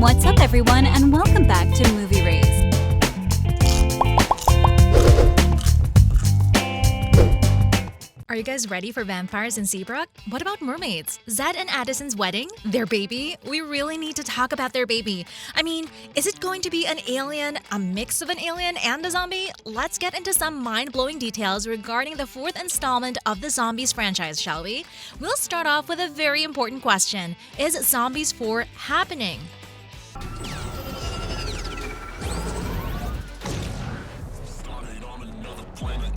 What's up, everyone, and welcome back to Movie Race. Are you guys ready for vampires in Seabrook? What about mermaids? Zed and Addison's wedding? Their baby? We really need to talk about their baby. I mean, is it going to be an alien, a mix of an alien and a zombie? Let's get into some mind-blowing details regarding the fourth installment of the Zombies franchise, shall we? We'll start off with a very important question. Is Zombies 4 happening?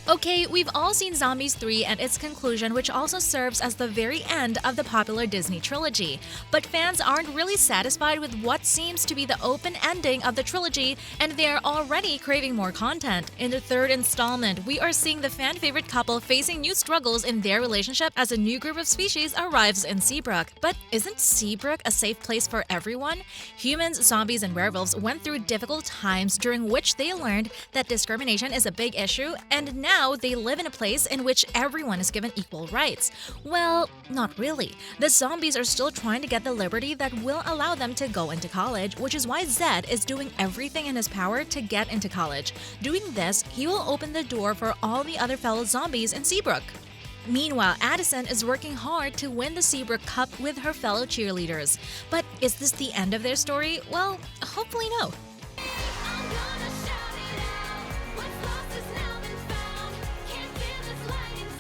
Okay, we've all seen Zombies 3 and its conclusion, which also serves as the very end of the popular Disney trilogy. But fans aren't really satisfied with what seems to be the open ending of the trilogy, and they're already craving more content. In the third installment, we are seeing the fan-favorite couple facing new struggles in their relationship as a new group of species arrives in Seabrook. But isn't Seabrook a safe place for everyone? Humans, zombies, and werewolves went through difficult times during which they learned that discrimination is a big issue, and now they live in a place in which everyone is given equal rights. Well, not really. The zombies are still trying to get the liberty that will allow them to go into college, which is why Zed is doing everything in his power to get into college. Doing this, he will open the door for all the other fellow zombies in Seabrook. Meanwhile, Addison is working hard to win the Seabrook Cup with her fellow cheerleaders. But is this the end of their story? Well, hopefully no.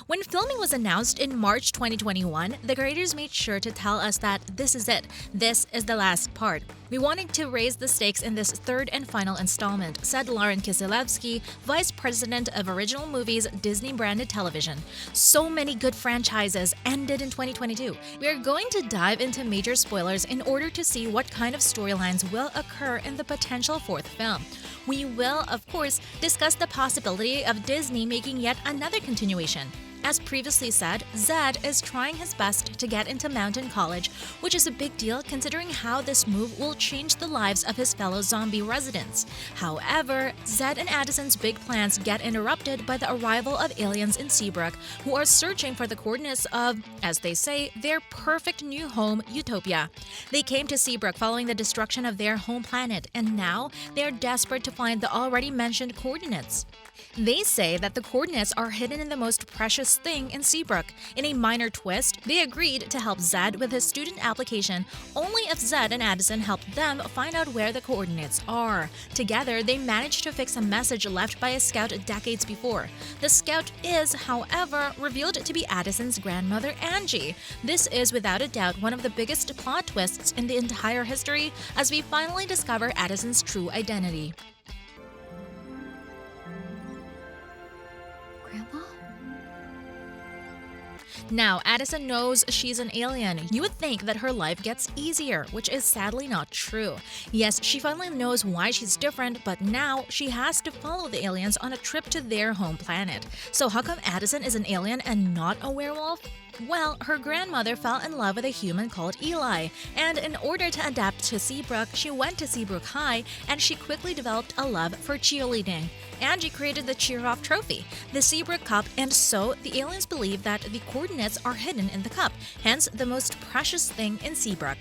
When filming was announced in March 2021, the creators made sure to tell us that this is it. This is the last part. We wanted to raise the stakes in this third and final installment, said Lauren Kiselewski, Vice President of Original Movies, Disney-branded television. So many good franchises ended in 2022. We are going to dive into major spoilers in order to see what kind of storylines will occur in the potential fourth film. We will, of course, discuss the possibility of Disney making yet another continuation. As previously said, Zed is trying his best to get into Mountain College, which is a big deal considering how this move will change the lives of his fellow zombie residents. However, Zed and Addison's big plans get interrupted by the arrival of aliens in Seabrook, who are searching for the coordinates of, as they say, their perfect new home, Utopia. They came to Seabrook following the destruction of their home planet, and now they are desperate to find the already mentioned coordinates. They say that the coordinates are hidden in the most precious thing in Seabrook. In a minor twist, they agreed to help Zed with his student application only if Zed and Addison helped them find out where the coordinates are. Together, they managed to fix a message left by a scout decades before. The scout is, however, revealed to be Addison's grandmother, Angie. This is without a doubt one of the biggest plot twists in the entire history as we finally discover Addison's true identity. Now, Addison knows she's an alien. You would think that her life gets easier, which is sadly not true. Yes, she finally knows why she's different, but now she has to follow the aliens on a trip to their home planet. So how come Addison is an alien and not a werewolf? Well, her grandmother fell in love with a human called Eli, and in order to adapt to Seabrook, she went to Seabrook High, and she quickly developed a love for cheerleading. Angie created the Cheer-Off Trophy, the Seabrook Cup, and so the aliens believe that the coordinates are hidden in the cup, hence the most precious thing in Seabrook.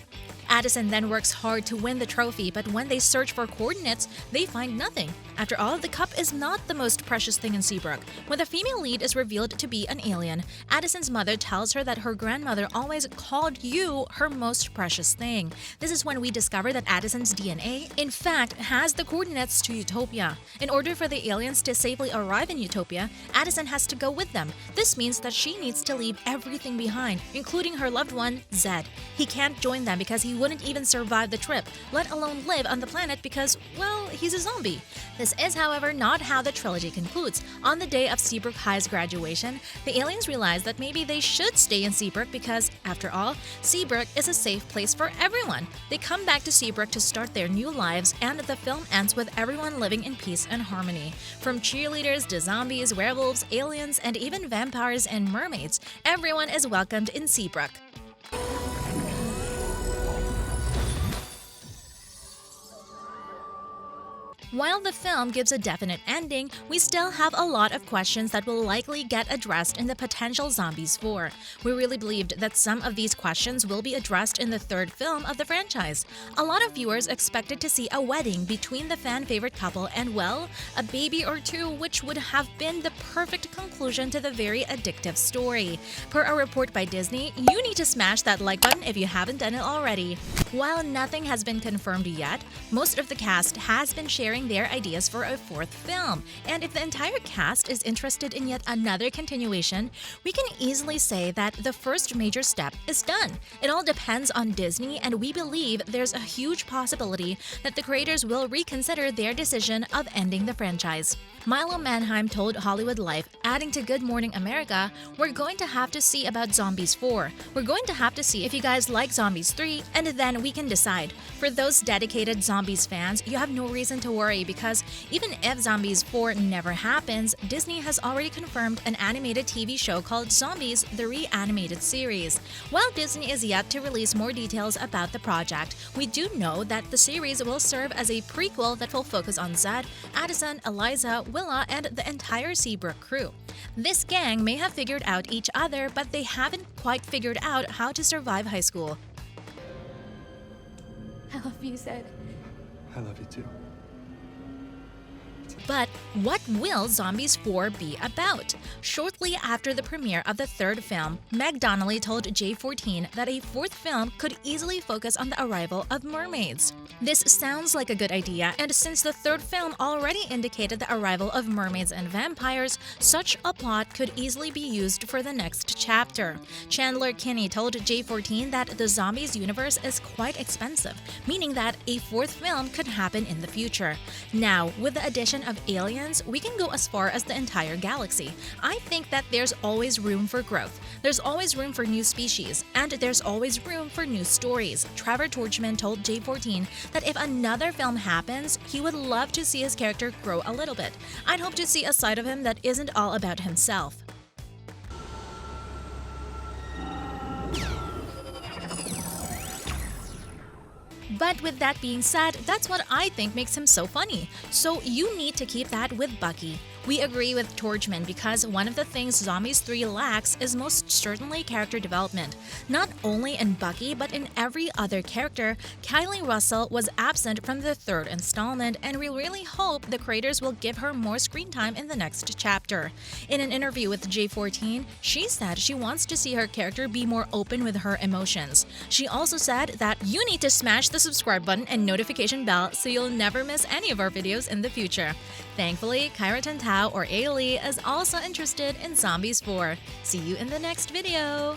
Addison then works hard to win the trophy, but when they search for coordinates, they find nothing. After all, the cup is not the most precious thing in Seabrook. When the female lead is revealed to be an alien, Addison's mother tells her that her grandmother always called you her most precious thing. This is when we discover that Addison's DNA, in fact, has the coordinates to Utopia. In order for the aliens to safely arrive in Utopia, Addison has to go with them. This means that she needs to leave everything behind, including her loved one, Zed. He can't join them because he wouldn't even survive the trip, let alone live on the planet because, well, he's a zombie. This is, however, not how the trilogy concludes. On the day of Seabrook High's graduation, the aliens realize that maybe they should stay in Seabrook because, after all, Seabrook is a safe place for everyone. They come back to Seabrook to start their new lives, and the film ends with everyone living in peace and harmony. From cheerleaders to zombies, werewolves, aliens, and even vampires and mermaids, everyone is welcomed in Seabrook. While the film gives a definite ending, we still have a lot of questions that will likely get addressed in the potential Zombies 4. We really believed that some of these questions will be addressed in the third film of the franchise. A lot of viewers expected to see a wedding between the fan-favorite couple and, well, a baby or two, which would have been the perfect conclusion to the very addictive story. Per a report by Disney, you need to smash that like button if you haven't done it already. While nothing has been confirmed yet, most of the cast has been sharing their ideas for a fourth film, and if the entire cast is interested in yet another continuation, we can easily say that the first major step is done. It all depends on Disney, and we believe there's a huge possibility that the creators will reconsider their decision of ending the franchise. Milo Manheim told Hollywood Life, adding to Good Morning America, "We're going to have to see about Zombies 4. We're going to have to see if you guys like Zombies 3, and then we can decide. For those dedicated Zombies fans, you have no reason to worry because even if Zombies 4 never happens, Disney has already confirmed an animated TV show called Zombies: The Reanimated Series. While Disney is yet to release more details about the project, we do know that the series will serve as a prequel that will focus on Zed, Addison, Eliza, Willa, and the entire Seabrook crew. This gang may have figured out each other, but they haven't quite figured out how to survive high school. I love you, Zed. I love you too. But what will Zombies 4 be about? Shortly after the premiere of the third film, Meg Donnelly told J14 that a fourth film could easily focus on the arrival of mermaids. This sounds like a good idea, and since the third film already indicated the arrival of mermaids and vampires, such a plot could easily be used for the next chapter. Chandler Kinney told J14 that the Zombies universe is quite expensive, meaning that a fourth film could happen in the future. Now, with the addition of aliens, we can go as far as the entire galaxy. I think that there's always room for growth. There's always room for new species, and there's always room for new stories. Trevor Torchman told J14 that if another film happens, he would love to see his character grow a little bit. I'd hope to see a side of him that isn't all about himself. But with that being said, that's what I think makes him so funny. So you need to keep that with Bucky. We agree with Torchman because one of the things Zombies 3 lacks is most certainly character development. Not only in Bucky, but in every other character, Kylie Russell was absent from the third installment, and we really hope the creators will give her more screen time in the next chapter. In an interview with J14, she said she wants to see her character be more open with her emotions. She also said that you need to smash the subscribe button and notification bell so you'll never miss any of our videos in the future. Thankfully, Kyra Tantau or Ailey is also interested in Zombies 4. See you in the next video!